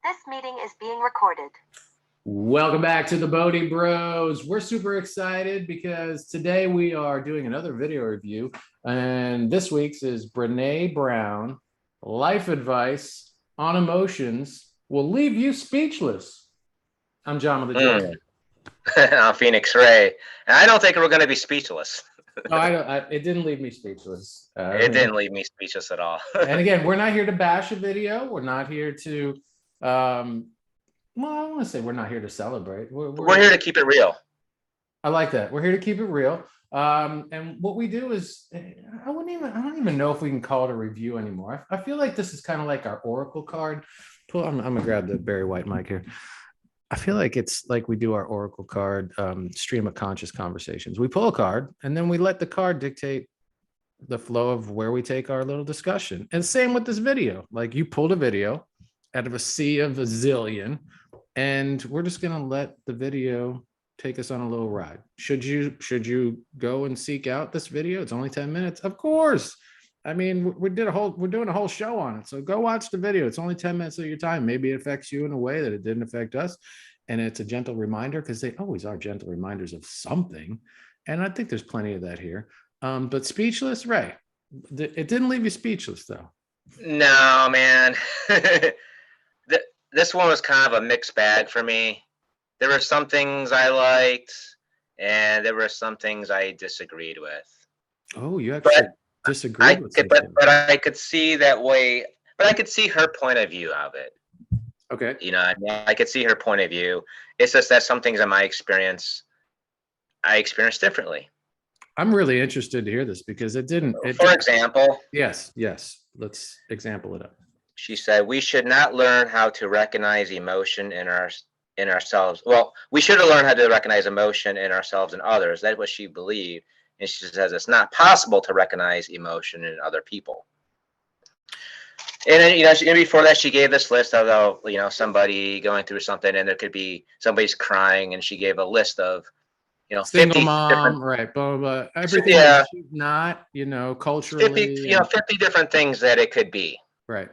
This meeting is being recorded. Welcome back to the Bodhi Bros. We're super excited because today we are doing another video review, and this week's is Brene Brown, Life Advice on Emotions Will Leave You Speechless. I'm John with the Joy. I'm Phoenix Ray, and I don't think we're going to be speechless. No, it didn't leave me speechless. It didn't leave me speechless at all. And again, we're not here to bash a video. We're not here to, well, I want to say we're not here to celebrate. We're here to keep it real. I like that. We're here to keep it real. And what we do is, I don't even know if we can call it a review anymore. I feel like this is kind of like our Oracle card. I'm gonna grab the Barry White mic here. I feel like it's like we do our Oracle card stream of conscious conversations. We pull a card and then we let the card dictate the flow of where we take our little discussion. And same with this video. Like, you pulled a video out of a sea of a zillion, and we're just going to let the video take us on a little ride. Should you go and seek out this video? It's only 10 minutes. Of course. I mean, we're doing a whole show on it. So go watch the video. It's only 10 minutes of your time. Maybe it affects you in a way that it didn't affect us. And it's a gentle reminder, because they always are gentle reminders of something. And I think there's plenty of that here. But speechless, Ray, it didn't leave you speechless, though. No, man. This one was kind of a mixed bag for me. There were some things I liked, and there were some things I disagreed with. Oh, you actually disagreed with something. But I could see that way. But I could see her point of view of it. Okay. You know, I could see her point of view. It's just that some things in my experience, I experienced differently. I'm really interested to hear this, because it didn't. For example. Yes. Let's example it up. She said, we should not learn how to recognize emotion in ourselves. Well, we should have learned how to recognize emotion in ourselves and others. That's what she believed. And she says it's not possible to recognize emotion in other people. And then, and before that, she gave this list of, somebody going through something, and there could be somebody's crying, and she gave a list of, single 50 mom, right? Blah, blah, blah. Everything. Yeah. She's not, culturally. 50 different things that it could be. Right.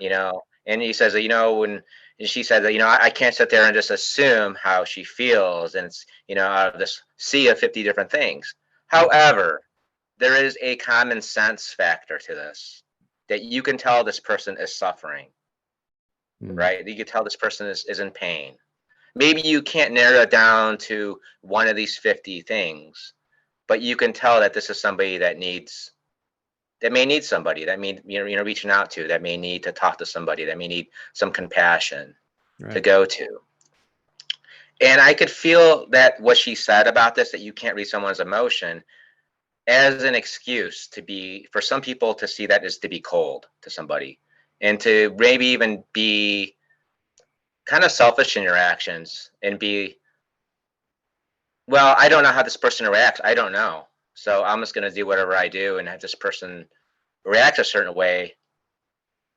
And he says that, and she said that, I can't sit there and just assume how she feels, and it's, out of this sea of 50 different things. However, there is a common sense factor to this, that you can tell this person is suffering, right? You can tell this person is in pain. Maybe you can't narrow it down to one of these 50 things, but you can tell that this is somebody that may need somebody, that may, reaching out to, that may need to talk to somebody, that may need some compassion to go to. And I could feel that what she said about this, that you can't read someone's emotion, as an excuse for some people to see that as to be cold to somebody, and to maybe even be kind of selfish in your actions, and be, well, I don't know how this person reacts. I don't know. So I'm just going to do whatever I do and have this person react a certain way.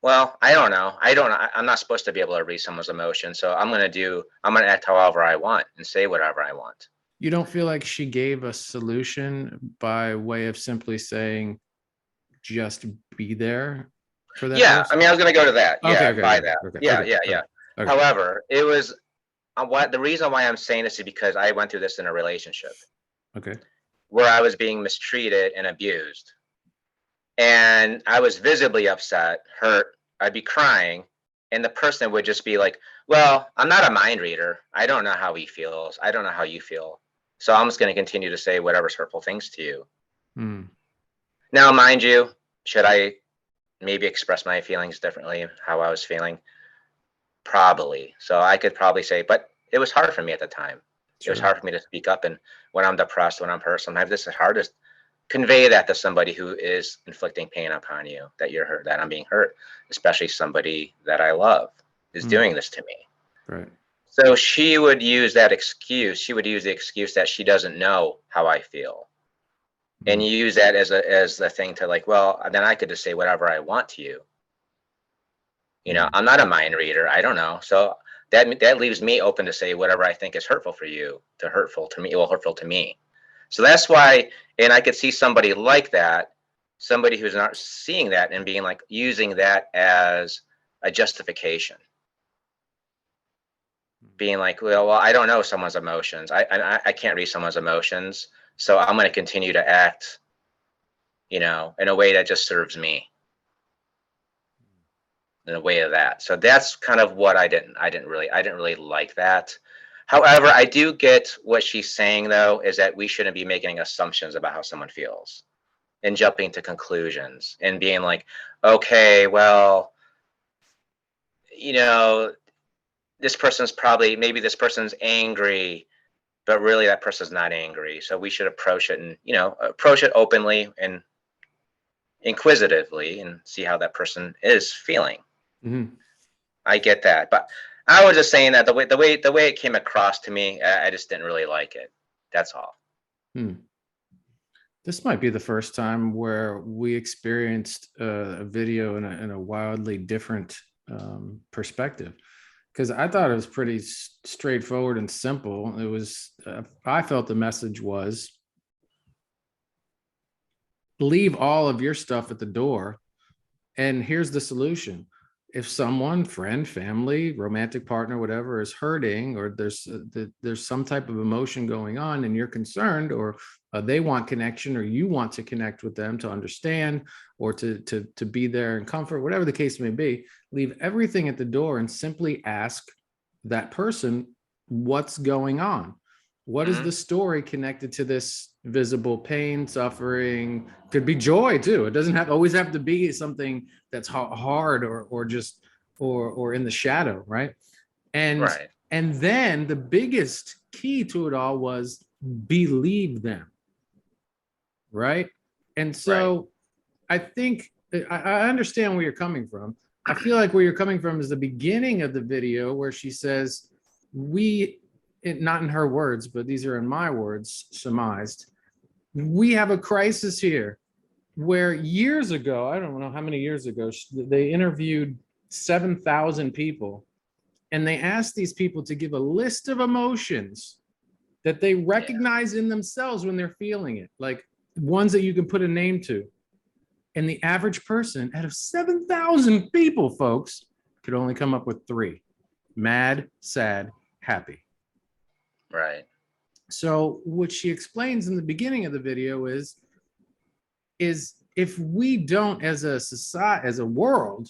Well, I don't know. I'm not supposed to be able to read someone's emotion. So I'm going to act however I want and say whatever I want. You don't feel like she gave a solution by way of simply saying, just be there for that? Yeah. person? I mean, I was going to go to that. Okay, Yeah. okay, By okay, that. okay, Yeah. okay, Yeah. okay, Yeah. okay. However, it was the reason why I'm saying this is because I went through this in a relationship. Okay. Where I was being mistreated and abused. And I was visibly upset, hurt. I'd be crying. And the person would just be like, well, I'm not a mind reader. I don't know how he feels. I don't know how you feel. So I'm just going to continue to say whatever's hurtful things to you. Now, mind you, should I maybe express my feelings differently, how I was feeling? Probably. So I could probably say, but it was hard for me at the time. Sure. It was hard for me to speak up. And when I'm depressed, when I'm hurt, sometimes this is hard to convey that to somebody who is inflicting pain upon you, that you're hurt, that I'm being hurt, especially somebody that I love is doing this to me. Right. So she would use that excuse. She would use the excuse that she doesn't know how I feel. And you use that as a thing to, like, well, then I could just say whatever I want to you. I'm not a mind reader. I don't know. So that leaves me open to say whatever I think is hurtful for you, hurtful to me. So that's why, and I could see somebody like that, somebody who's not seeing that and being like, using that as a justification. being like, well, I don't know someone's emotions. I can't read someone's emotions. So I'm going to continue to act, in a way that just serves me, in a way of that. So that's kind of what I didn't really like that. However, I do get what she's saying though, is that we shouldn't be making assumptions about how someone feels and jumping to conclusions and being like, okay, well, you know, maybe this person's angry, but really that person's not angry. So we should approach it and, approach it openly and inquisitively and see how that person is feeling. Mm-hmm. I get that, but I was just saying that the way it came across to me, I just didn't really like it. That's all. This might be the first time where we experienced a video in a wildly different perspective, because I thought it was pretty straightforward and simple. It was, I felt the message was, leave all of your stuff at the door, and here's the solution. If someone, friend, family, romantic partner, whatever, is hurting, or there's some type of emotion going on and you're concerned, or they want connection, or you want to connect with them to understand, or to be there in comfort, whatever the case may be, leave everything at the door and simply ask that person, what's going on? What is the story connected to this visible pain, suffering? Could be joy too. It doesn't always have to be something that's hard or just or in the shadow, right? And Right. and then the biggest key to it all was believe them, right? And so I think I understand where you're coming from. I feel like where you're coming from is the beginning of the video where she says, not in her words, but these are in my words, surmised, we have a crisis here. Where years ago, I don't know how many years ago, they interviewed 7,000 people, and they asked these people to give a list of emotions that they recognize in themselves when they're feeling it, like ones that you can put a name to. And the average person out of 7,000 people, folks, could only come up with 3: mad, sad, happy. Right. So what she explains in the beginning of the video is if we don't, as a society, as a world,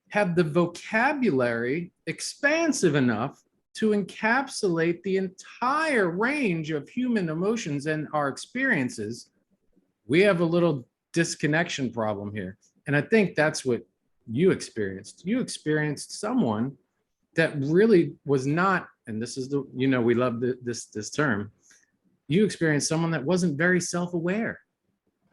have the vocabulary expansive enough to encapsulate the entire range of human emotions and our experiences, we have a little disconnection problem here. And I think that's what you experienced. You experienced someone that really was not, and this is we love this term, you experienced someone that wasn't very self-aware.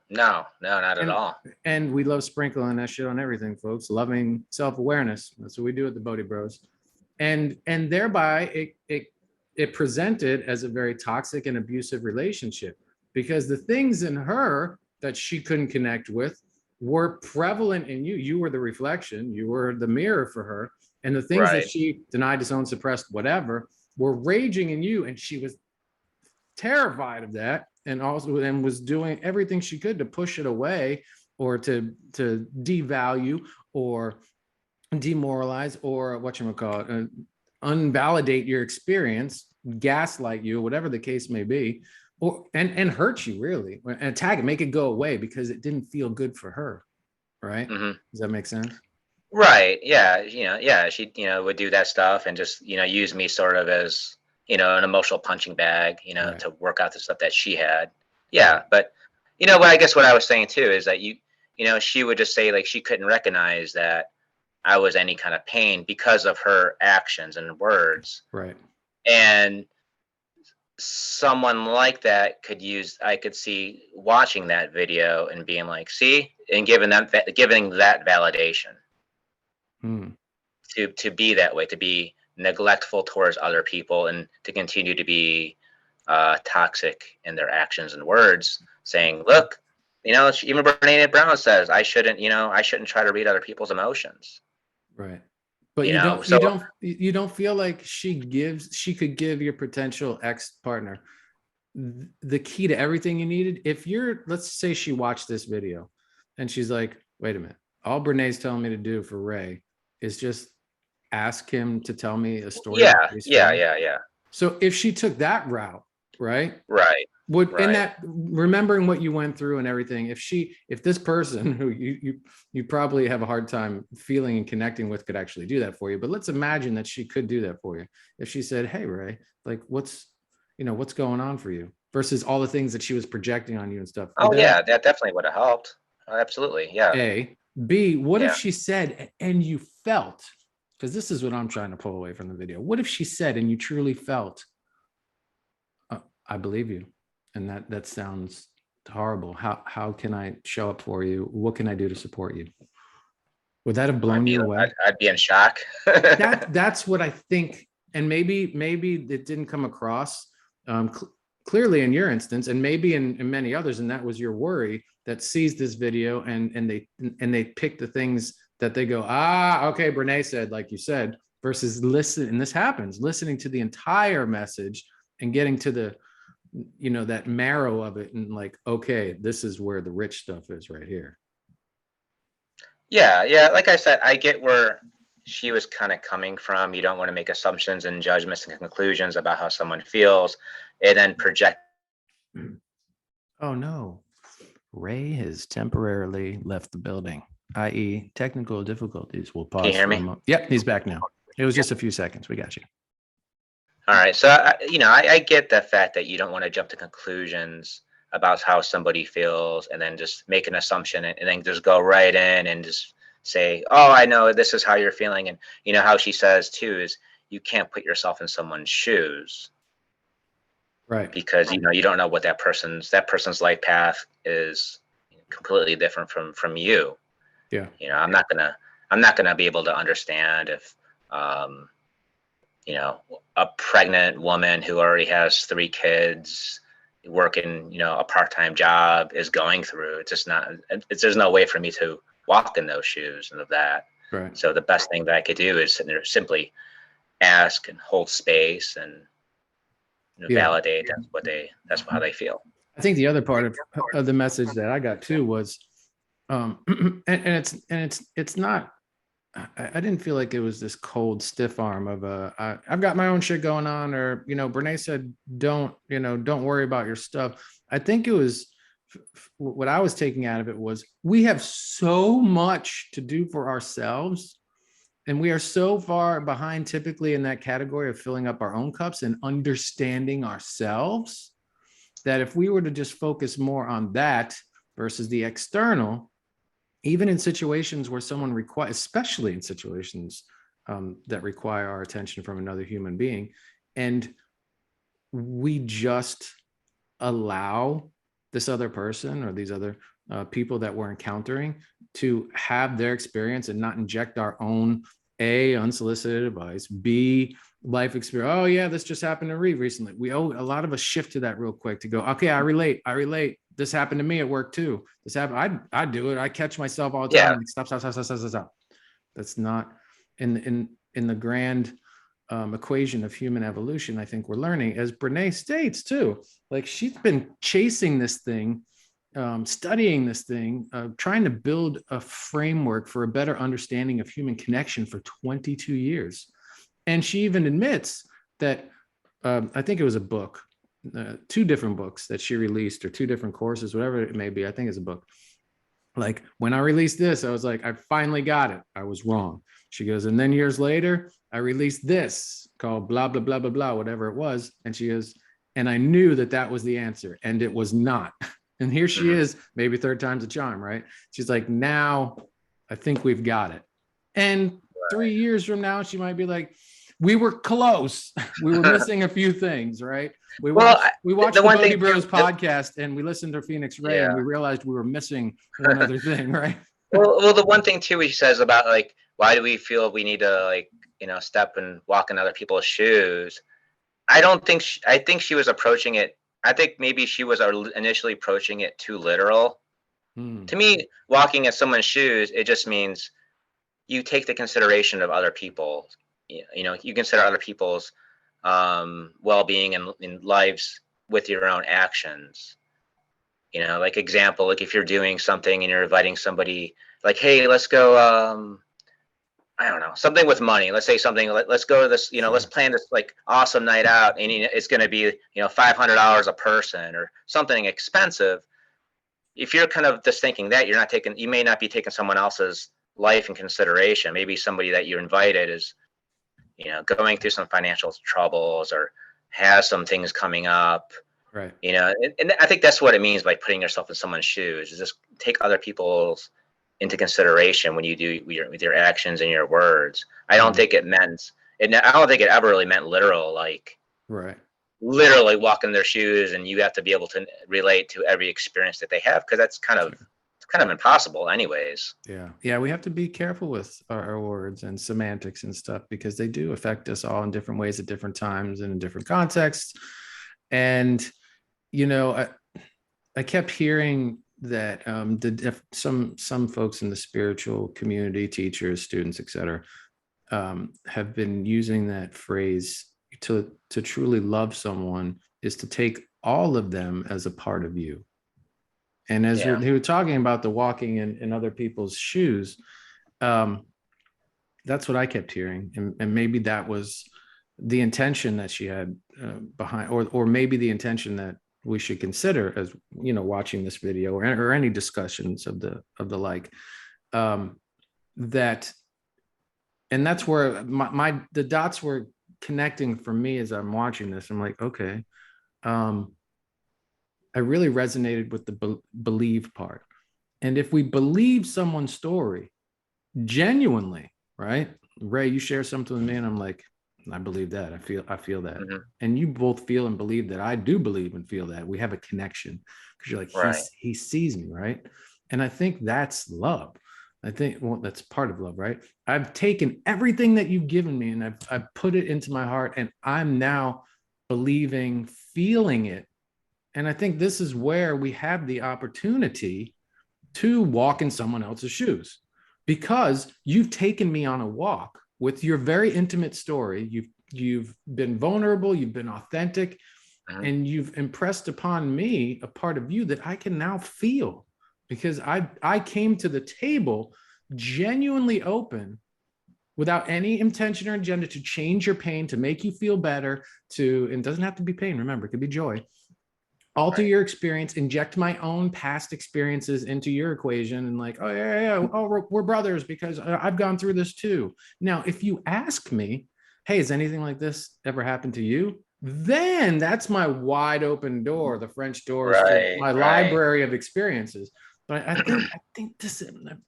No, not at all. And we love sprinkling that shit on everything, folks. Loving self-awareness. That's what we do at the Bodhi Bros. And thereby it presented as a very toxic and abusive relationship, because the things in her that she couldn't connect with were prevalent in you. You were the reflection. You were the mirror for her. And the things that she denied, disowned, suppressed, whatever, were raging in you. And she was terrified of that, and was doing everything she could to push it away, or to devalue or demoralize, or whatchamacallit, unvalidate your experience, gaslight you, whatever the case may be, or and hurt you, really, and attack it, make it go away because it didn't feel good for her, right? Does that make sense? Right. Yeah. She, would do that stuff and just, use me sort of as, an emotional punching bag, to work out the stuff that she had. Yeah. But, what I guess what I was saying too is that she would just say, like, she couldn't recognize that I was any kind of pain because of her actions and words. Right. And someone like that I could see watching that video and being like, see, and giving that validation. To be that way, to be neglectful towards other people, and to continue to be toxic in their actions and words, saying, look, even Brene Brown says I shouldn't try to read other people's emotions. Right. But you don't feel like she could give your potential ex-partner the key to everything you needed? If let's say she watched this video and she's like, wait a minute, all Brene's telling me to do for Ray is just ask him to tell me a story? Yeah, about his yeah, feelings? yeah, yeah. So if she took that route, right? Right, Would in right. that remembering what you went through and everything, if this person who you probably have a hard time feeling and connecting with could actually do that for you, but let's imagine that she could do that for you. If she said, "Hey, Ray, like what's going on for you?" versus all the things that she was projecting on you and stuff. Would Oh that yeah, that definitely would have helped. Absolutely, yeah, A, B, what if yeah. she said and you felt, because this is what I'm trying to pull away from the video. What if she said and you truly felt, I believe you, and that sounds horrible. How can I show up for you? What can I do to support you? Would that have blown you away? I'd be in shock. That's what I think, and maybe it didn't come across clearly in your instance, and maybe in many others, and that was your worry that sees this video and they pick the things that they go, okay, Brene said, like you said, versus listen, and this happens, listening to the entire message and getting to the that marrow of it, and like, okay, this is where the rich stuff is right here. Yeah, yeah. Like I said, I get where she was kind of coming from. You don't want to make assumptions and judgments and conclusions about how someone feels, and then project. Oh no, Ray has temporarily left the building, i.e. technical difficulties. We'll pause. Can you hear for a me? moment. Yep, he's back now. It was just a few seconds. We got you. All right. So, I get the fact that you don't want to jump to conclusions about how somebody feels and then just make an assumption and then just go right in and just say, oh, I know this is how you're feeling. And, how she says too is you can't put yourself in someone's shoes. Right. Because, you don't know what that person's life path is completely different from you. Yeah. I'm not gonna be able to understand if, a pregnant woman who already has 3 kids working, a part-time job is going through. It's just not, there's no way for me to walk in those shoes and of that. Right. So the best thing that I could do is sit there, simply ask and hold space and validate that's how they feel. I think the other part of the message that I got too was, and it's not, I didn't feel like it was this cold, stiff arm of I've got my own shit going on, or, Brene said, don't worry about your stuff. I think it was, what I was taking out of it was, we have so much to do for ourselves. And we are so far behind typically in that category of filling up our own cups and understanding ourselves, that if we were to just focus more on that versus the external, even in situations where someone requires, especially in situations that require our attention from another human being, and we just allow this other person or these other people that we're encountering to have their experience and not inject our own unsolicited advice, B, life experience. Oh yeah, this just happened to Reed recently. We owe a lot of us shift to that real quick to go, okay, I relate. This happened to me at work too. This happened. I do it. I catch myself all the time. Yeah. Like, stop. That's not in the grand equation of human evolution. I think we're learning, as Brene states too, like she's been chasing this thing, studying this thing, trying to build a framework for a better understanding of human connection for 22 years. And she even admits that, I think it was a book, 2 different books that she released, or 2 different courses, whatever it may be. I think it's a book. Like, when I released this, I was like, I finally got it. I was wrong. She goes, and then years later, I released this called blah, blah, blah, blah, blah, whatever it was. And she goes, and I knew that was the answer, and it was not. And here she is, maybe 3rd time's a charm, right? She's like, now I think we've got it. And 3 years from now, she might be like, we were close. We were missing a few things, right? We watched the Bodhi Bros podcast, and we listened to Phoenix Ray, and we realized we were missing one other thing, right? Well, the one thing too, he says about, like, why do we feel we need to, like, step and walk in other people's shoes? I think she was approaching it. I think maybe she was initially approaching it too literal. To me, walking in someone's shoes, it just means you take the consideration of other people. You consider other people's well-being and lives with your own actions. Like, example, like if you're doing something and you're inviting somebody, like, hey, let's go I don't know, something with money. Let's say something, let's go to this, let's plan this like awesome night out, and it's going to be, $500 a person or something expensive. If you're kind of just thinking that, you may not be taking someone else's life in consideration. Maybe somebody that you invited is, going through some financial troubles or has some things coming up. Right. And I think that's what it means by putting yourself in someone's shoes, is just take other people's into consideration when you do with your actions and your words. I don't think it meant, and I don't think it ever really meant literal, like Right. literally walk in their shoes and you have to be able to relate to every experience that they have, because that's kind of impossible anyways. Yeah, we have to be careful with our words and semantics and stuff, because they do affect us all in different ways at different times and in different contexts. And I kept hearing that some folks in the spiritual community, teachers, students, etc., have been using that phrase to truly love someone is to take all of them as a part of you. And as we were talking about the walking in other people's shoes, that's what I kept hearing. And maybe that was the intention that she had behind, or maybe the intention that we should consider as, watching this video or any discussions of the like, that, and that's where the dots were connecting for me as I'm watching this. I'm like, okay, I really resonated with the believe part. And if we believe someone's story genuinely, right? Ray, you share something with me and I'm like, I believe that. I feel that. Mm-hmm. And you both feel and believe that I do believe and feel that. We have a connection because you're like, right. he sees me, right? And I think that's love. I think, well, that's part of love, right? I've taken everything that you've given me and I've put it into my heart, and I'm now believing, feeling it. And I think this is where we have the opportunity to walk in someone else's shoes, because you've taken me on a walk with your very intimate story. You've been vulnerable, you've been authentic, and you've impressed upon me a part of you that I can now feel, because I came to the table genuinely open, without any intention or agenda to change your pain, to make you feel better, and it doesn't have to be pain, remember, it could be joy. Alter your experience, inject my own past experiences into your equation, and like, oh yeah, we're brothers because I've gone through this too. Now, if you ask me, hey, has anything like this ever happened to you? Then that's my wide open door, the French doors to my library of experiences. But I think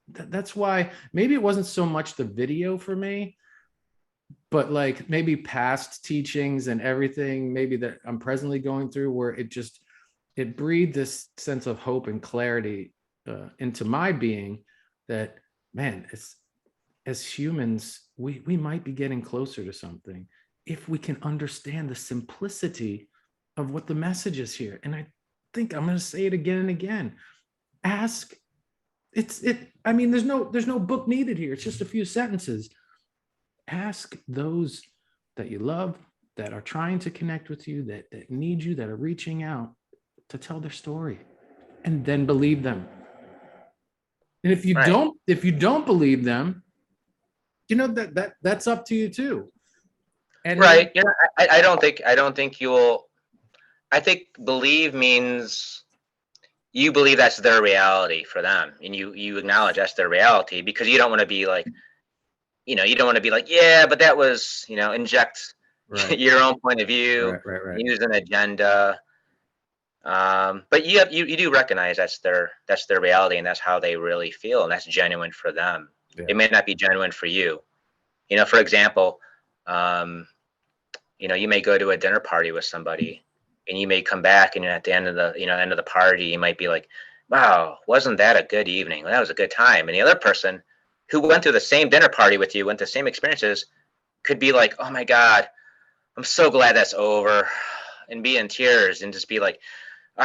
that's why maybe it wasn't so much the video for me, but like maybe past teachings and everything, maybe that I'm presently going through, where it breathed this sense of hope and clarity into my being, that, man, as humans, we might be getting closer to something if we can understand the simplicity of what the message is here. And I think I'm going to say it again and again. Ask. I mean, there's no book needed here. It's just a few sentences. Ask those that you love, that are trying to connect with you, that need you, that are reaching out, to tell their story, and then believe them. And if you don't believe them, that's up to you too. And right. I don't think you'll. I think believe means you believe that's their reality for them, and you acknowledge that's their reality, because you don't want to be like, you don't want to be like, yeah, but that was, inject your own point of view, use an agenda. But you do recognize that's their reality, and that's how they really feel, and that's genuine for them. It may not be genuine for you. For example, you may go to a dinner party with somebody, and you may come back, and at the end of the party, you might be like, wow, wasn't that a good evening? Well, that was a good time. And the other person who went through the same dinner party with you, went through the same experiences, could be like, oh my God, I'm so glad that's over, and be in tears and just be like,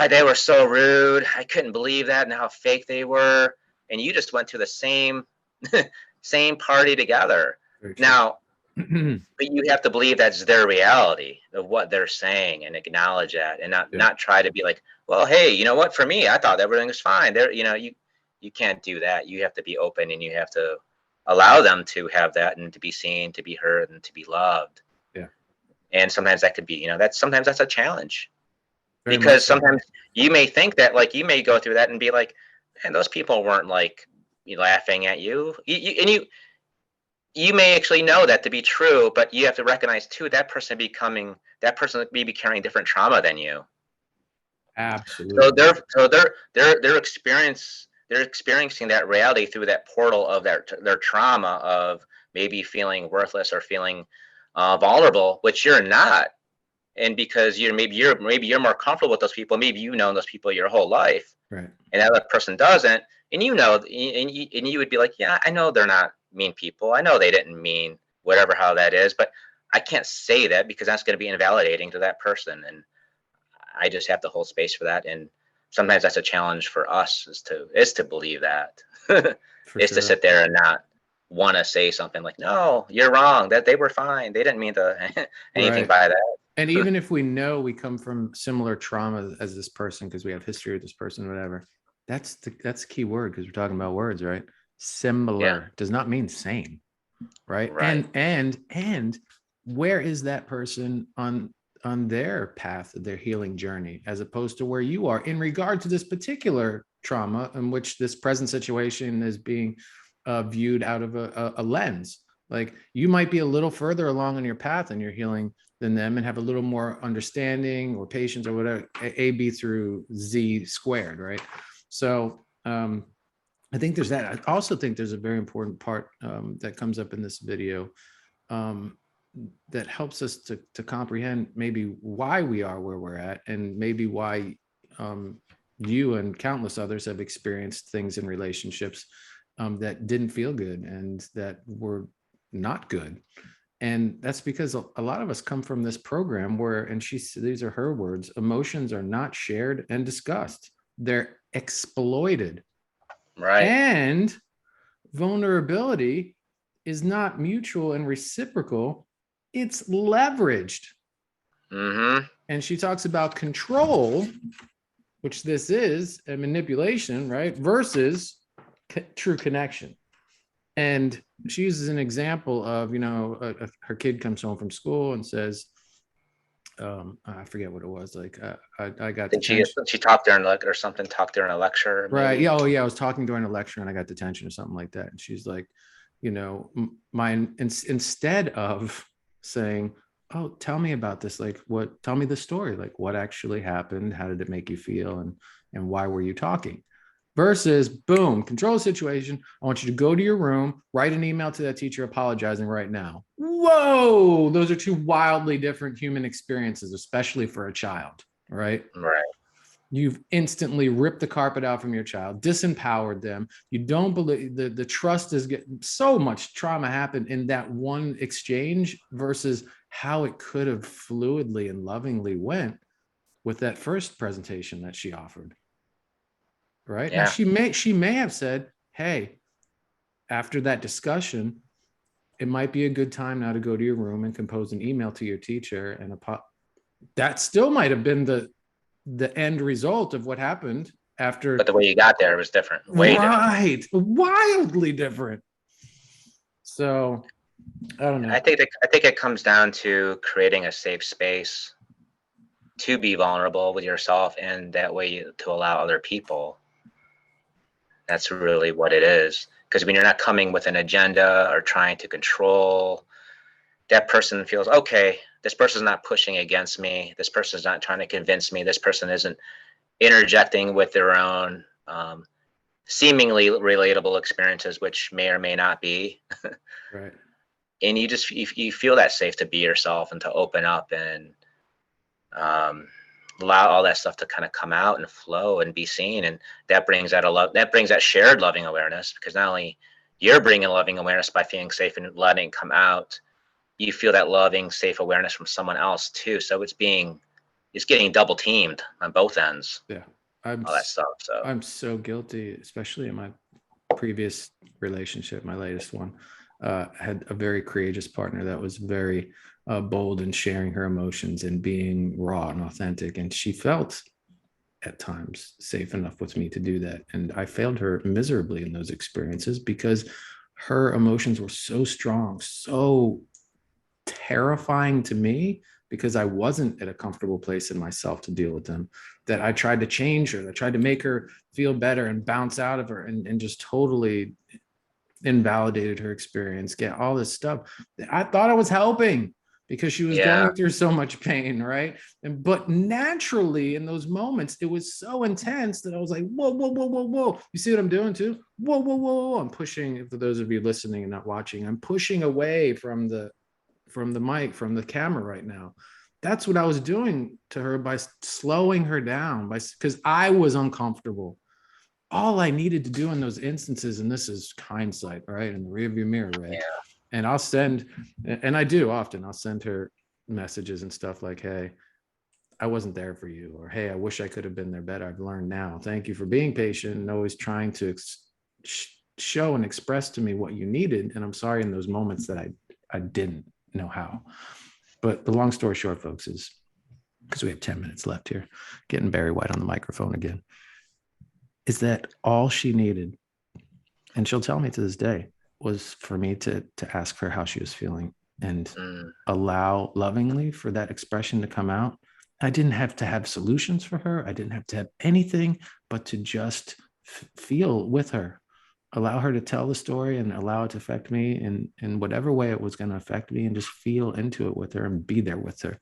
they were so rude. I couldn't believe that, and how fake they were. And you just went to the same party together. Now, but you have to believe that's their reality of what they're saying, and acknowledge that, and not try to be like, well, hey, you know what? For me, I thought everything was fine. There, you can't do that. You have to be open, and you have to allow them to have that and to be seen, to be heard, and to be loved. Yeah. And sometimes that could be, sometimes that's a challenge. Very Because much so. sometimes you may think that, like, you may go through that and be like, man, those people weren't like laughing at you. You may actually know that to be true, but you have to recognize too that person may be carrying different trauma than you. Absolutely. So they're experiencing that reality through that portal of their trauma of maybe feeling worthless or feeling vulnerable, which you're not. And because maybe you're more comfortable with those people, maybe you've known those people your whole life, right? And that other person doesn't, and you would be like, yeah, I know they're not mean people. I know they didn't mean whatever how that is, but I can't say that because that's going to be invalidating to that person, and I just have to hold space for that. And sometimes that's a challenge for us is to believe that, is to sit there and not want to say something like, no, you're wrong, that they were fine, they didn't mean to anything by that. And even if we know we come from similar trauma as this person because we have history with this person, whatever, that's the key word, because we're talking about words, right? Similar does not mean same, right? And where is that person on their path of their healing journey, as opposed to where you are in regard to this particular trauma in which this present situation is being viewed out of a lens. Like, you might be a little further along on your path and your healing than them and have a little more understanding or patience or whatever, AB through Z squared, right? So I think there's that. I also think there's a very important part that comes up in this video that helps us to comprehend maybe why we are where we're at, and maybe why you and countless others have experienced things in relationships that didn't feel good and that were not good. And that's because a lot of us come from this program where, and these are her words, emotions are not shared and discussed. They're exploited. Right. And vulnerability is not mutual and reciprocal. It's leveraged. Mm-hmm. And she talks about control, which this is, a manipulation, right? Versus true connection. And she uses an example of, her kid comes home from school and says, I forget what it was. Like, I got detention. She talked during or something, talked during a lecture. Maybe. Right. Yeah. Oh yeah. I was talking during a lecture and I got detention or something like that. And she's like, instead of saying, oh, tell me about this. Like, tell me the story. Like, what actually happened? How did it make you feel? And why were you talking? Versus, boom, control the situation. I want you to go to your room, write an email to that teacher apologizing right now. Whoa, those are two wildly different human experiences, especially for a child, right? Right. You've instantly ripped the carpet out from your child, disempowered them. You don't believe the trust is getting so much trauma happened in that one exchange versus how it could have fluidly and lovingly went with that first presentation that she offered. Right. Yeah. Now she may have said, hey, after that discussion, it might be a good time now to go to your room and compose an email to your teacher. And that still might have been the end result of what happened after. But the way you got there was different. Way different. Wildly different. So I don't know. I think it comes down to creating a safe space to be vulnerable with yourself, and that way to allow other people. That's really what it is. Because when you're not coming with an agenda or trying to control, that person feels, okay, this person's not pushing against me. This person's not trying to convince me. This person isn't interjecting with their own seemingly relatable experiences, which may or may not be. Right. And you feel that safe to be yourself and to open up and allow all that stuff to kind of come out and flow and be seen. And that brings that shared loving awareness, because not only you're bringing loving awareness by feeling safe and letting it come out, you feel that loving, safe awareness from someone else too. So it's getting double teamed on both ends. Yeah. All that stuff. So I'm so guilty, especially in my previous relationship, my latest one. Had a very courageous partner that was very bold in sharing her emotions and being raw and authentic. And she felt at times safe enough with me to do that. And I failed her miserably in those experiences because her emotions were so strong, so terrifying to me, because I wasn't at a comfortable place in myself to deal with them, that I tried to change her. I tried to make her feel better and bounce out of her, and just totally invalidated her experience, get all this stuff. I thought I was helping because she was Yeah. going through so much pain, right? But naturally in those moments, it was so intense that I was like, whoa, whoa, whoa, whoa, whoa. You see what I'm doing too? Whoa, whoa, whoa, whoa. I'm pushing, for those of you listening and not watching, I'm pushing away from the mic, from the camera right now. That's what I was doing to her by slowing her down, because I was uncomfortable. All I needed to do in those instances, and this is hindsight, right, in the rearview mirror, Ray. Yeah. And I'll send, and I do often, I'll send her messages and stuff like, hey, I wasn't there for you, or hey, I wish I could have been there better. I've learned now. Thank you for being patient and always trying to show and express to me what you needed. And I'm sorry in those moments that I didn't know how. But the long story short, folks, is, because we have 10 minutes left here, getting Barry White on the microphone again, is that all she needed, and she'll tell me to this day, was for me to ask her how she was feeling and allow lovingly for that expression to come out. I didn't have to have solutions for her. I didn't have to have anything but to just feel with her, allow her to tell the story and allow it to affect me in whatever way it was going to affect me, and just feel into it with her and be there with her.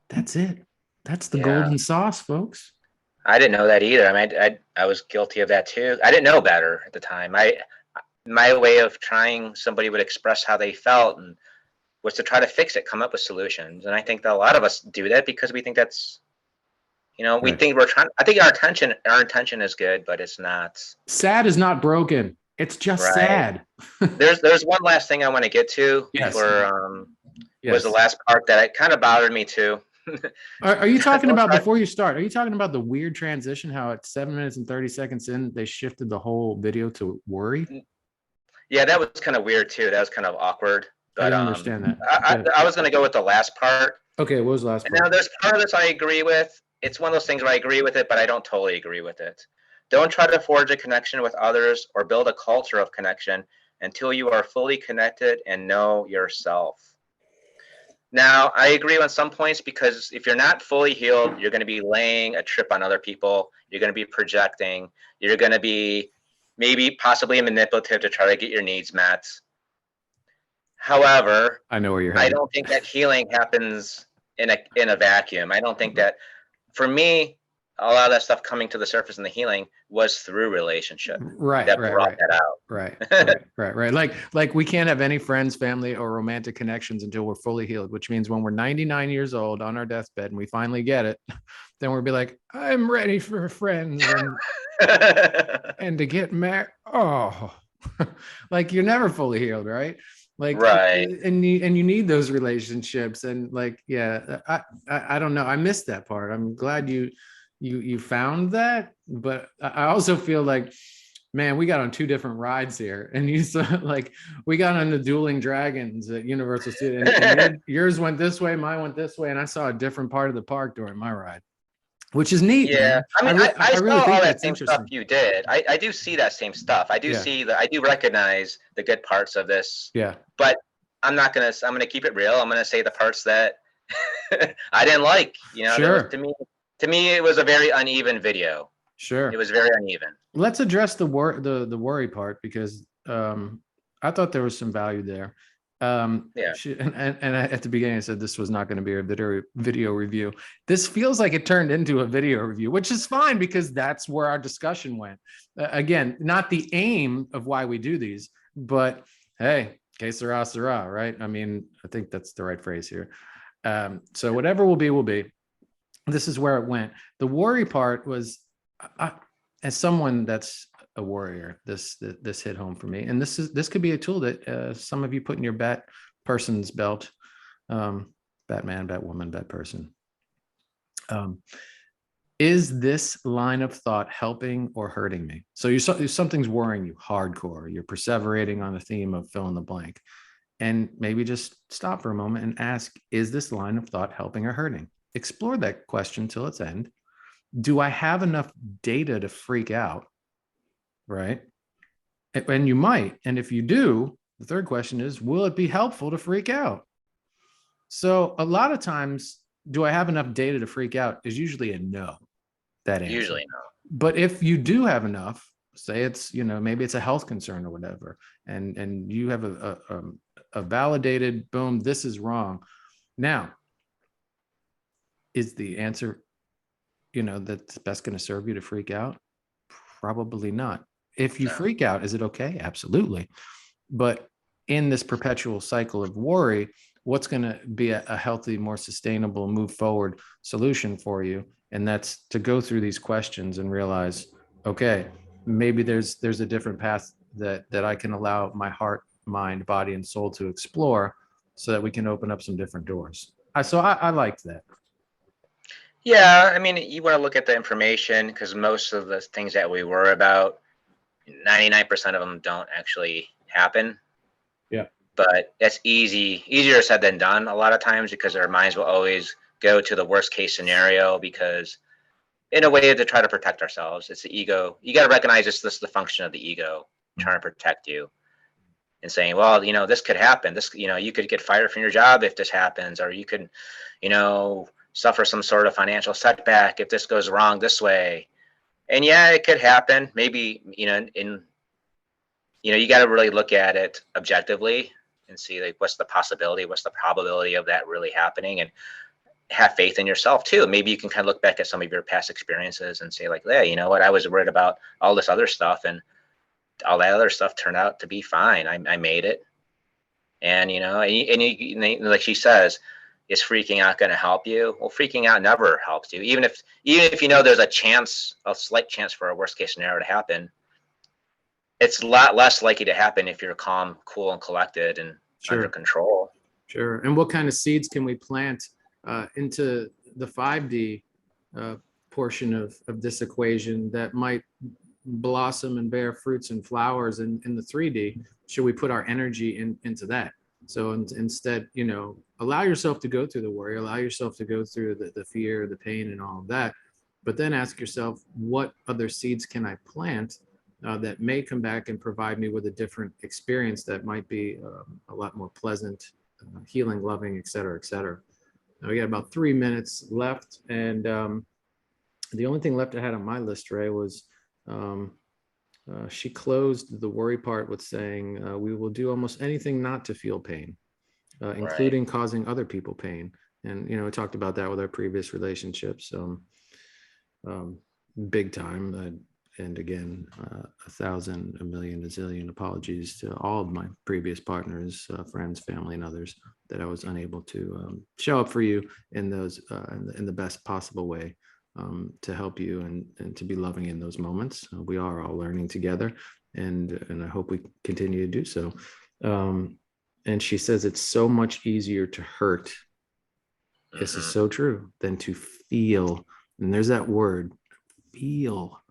That's it. That's the golden sauce, folks. I didn't know that either. I mean, I was guilty of that too. I didn't know better at the time. My way of trying, somebody would express how they felt, and was to try to fix it, come up with solutions. And I think that a lot of us do that because we think that's, we think we're trying. I think our intention is good, but it's not. Sad is not broken. It's just sad. There's one last thing I want to get to. Yes. Was the last part that it kind of bothered me too. Are you talking about, before you start, are you talking about the weird transition, how at 7 minutes and 30 seconds in, they shifted the whole video to worry? Yeah, that was kind of weird too. That was kind of awkward. But I understand that. I was going to go with the last part. Okay, what was the last part? Now, there's part of this I agree with. It's one of those things where I agree with it, but I don't totally agree with it. Don't try to forge a connection with others or build a culture of connection until you are fully connected and know yourself. Now, I agree on some points, because if you're not fully healed, you're going to be laying a trip on other people. You're going to be projecting. You're going to be maybe possibly manipulative to try to get your needs met. However, I know where you're headed. I don't think that healing happens in a vacuum. I don't think that, for me, a lot of that stuff coming to the surface in the healing was through relationship. Right. That out. Right. Like we can't have any friends, family, or romantic connections until we're fully healed, which means when we're 99 years old on our deathbed and we finally get it, then we'll be like, I'm ready for friends and to get married. Oh, like you're never fully healed, right? Like, right. And you need those relationships, and like, yeah, I don't know. I missed that part. I'm glad you found that, but I also feel like, man, we got on two different rides here, and you saw, like, we got on the dueling dragons at Universal Studios, and yours went this way, mine went this way, and I saw a different part of the park during my ride, which is neat. Yeah, man. I really saw think all that that's same stuff you did. I do see that same stuff. I do see that. I do recognize the good parts of this. Yeah, but I'm gonna keep it real. I'm gonna say the parts that I didn't like. Sure. To me, it was a very uneven video. Sure. It was very uneven. Let's address the worry part, because I thought there was some value there. Yeah. And at the beginning I said this was not going to be a video review. This feels like it turned into a video review, which is fine, because that's where our discussion went. Again, not the aim of why we do these, but hey, que sera, sera, right? I mean, I think that's the right phrase here. So whatever will be. This is where it went. The worry part was, as someone that's a warrior, this hit home for me, and this could be a tool that some of you put in your person's belt. Batman, Batwoman, Bat person. Is this line of thought helping or hurting me? So something's worrying you hardcore. You're perseverating on the theme of fill in the blank, and maybe just stop for a moment and ask: is this line of thought helping or hurting? Explore that question till its end. Do I have enough data to freak out? Right? And you might. And if you do, the third question is, will it be helpful to freak out? So a lot of times, do I have enough data to freak out is usually a no, that answer. Usually no. But if you do have enough, say it's, maybe it's a health concern or whatever, and you have a validated, boom, this is wrong. Now, is the answer, that's best going to serve you to freak out? Probably not. If you freak out, is it okay? Absolutely. But in this perpetual cycle of worry, what's going to be a healthy, more sustainable, move forward solution for you? And that's to go through these questions and realize, okay, maybe there's a different path that I can allow my heart, mind, body, and soul to explore, so that we can open up some different doors. So I liked that. Yeah, I mean, you want to look at the information, because most of the things that we worry about, 99% of them don't actually happen. Yeah. But that's easier said than done a lot of times, because our minds will always go to the worst case scenario, because in a way to try to protect ourselves. It's the ego. You got to recognize this is the function of the ego trying to protect you and saying, well, this could happen. This, you could get fired from your job if this happens, or you could, suffer some sort of financial setback if this goes wrong this way. And yeah, it could happen. Maybe, you got to really look at it objectively and see, like, what's the possibility, what's the probability of that really happening, and have faith in yourself too. Maybe you can kind of look back at some of your past experiences and say, like, yeah, you know what, I was worried about all this other stuff, and all that other stuff turned out to be fine. I made it. And, like she says, is freaking out going to help you? Well, freaking out never helps you. Even if there's a slight chance for a worst case scenario to happen, it's a lot less likely to happen if you're calm, cool, and collected and under control. Sure. And what kind of seeds can we plant into the 5D portion of this equation that might blossom and bear fruits and flowers in the 3D? Should we put our energy into that? So instead, allow yourself to go through the worry, allow yourself to go through the fear, the pain, and all of that. But then ask yourself, what other seeds can I plant that may come back and provide me with a different experience that might be a lot more pleasant, healing, loving, et cetera, et cetera. Now we got about 3 minutes left. And the only thing left I had on my list, Ray, was she closed the worry part with saying, we will do almost anything not to feel pain, including causing other people pain. And, we talked about that with our previous relationships, big time. And again, 1,000, a million, a zillion apologies to all of my previous partners, friends, family, and others that I was unable to show up for you in those in the best possible way. To help you and to be loving in those moments. We are all learning together, and I hope we continue to do so. And she says it's so much easier to hurt. This is so true, than to feel. And there's that word, feel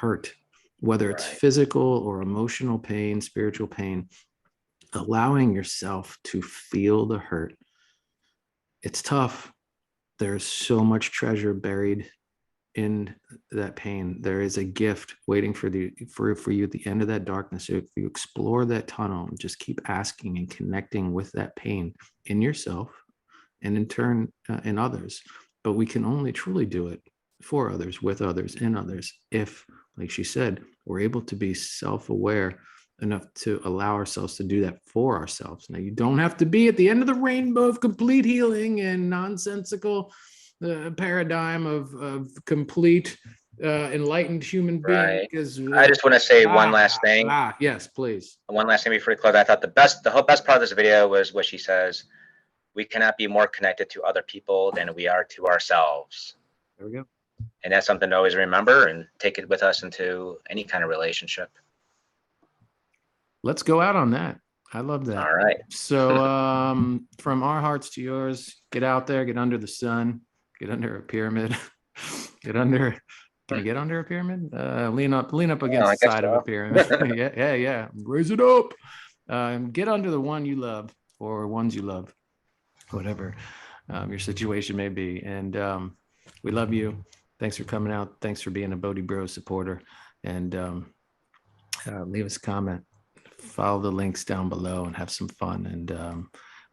hurt, whether it's physical or emotional pain, spiritual pain. Allowing yourself to feel the hurt. It's tough. There's so much treasure buried in that pain. There is a gift waiting for you at the end of that darkness. If you explore that tunnel and just keep asking and connecting with that pain in yourself and in turn in others. But we can only truly do it for others, with others, in others, if, like she said, we're able to be self-aware enough to allow ourselves to do that for ourselves. Now, you don't have to be at the end of the rainbow of complete healing and nonsensical paradigm of complete enlightened human being. Because I just want to say one last thing. Yes, please. One last thing before we close. I thought the whole best part of this video was what she says: we cannot be more connected to other people than we are to ourselves. There we go. And that's something to always remember and take it with us into any kind of relationship. Let's go out on that. I love that. All right. So from our hearts to yours, get out there, get under the sun, get under a pyramid, can you get under a pyramid? Lean up against the side of a pyramid. yeah. Raise it up. Get under the one you love or ones you love, whatever your situation may be. And we love you. Thanks for coming out. Thanks for being a Bodhi Bros supporter. And leave us a comment, follow the links down below, and have some fun. And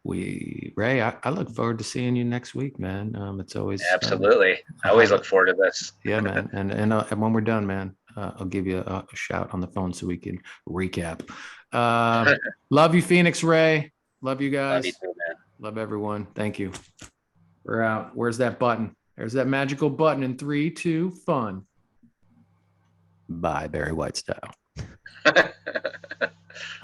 Ray, I look forward to seeing you next week, man. It's always Absolutely. I always look forward to this. yeah, man. And when we're done, man, I'll give you a shout on the phone so we can recap. Love you, Phoenix Ray. Love you guys. Love you too, man. Love everyone. Thank you. We're out. Where's that button? There's that magical button in 3, 2, fun. Bye, Barry White style.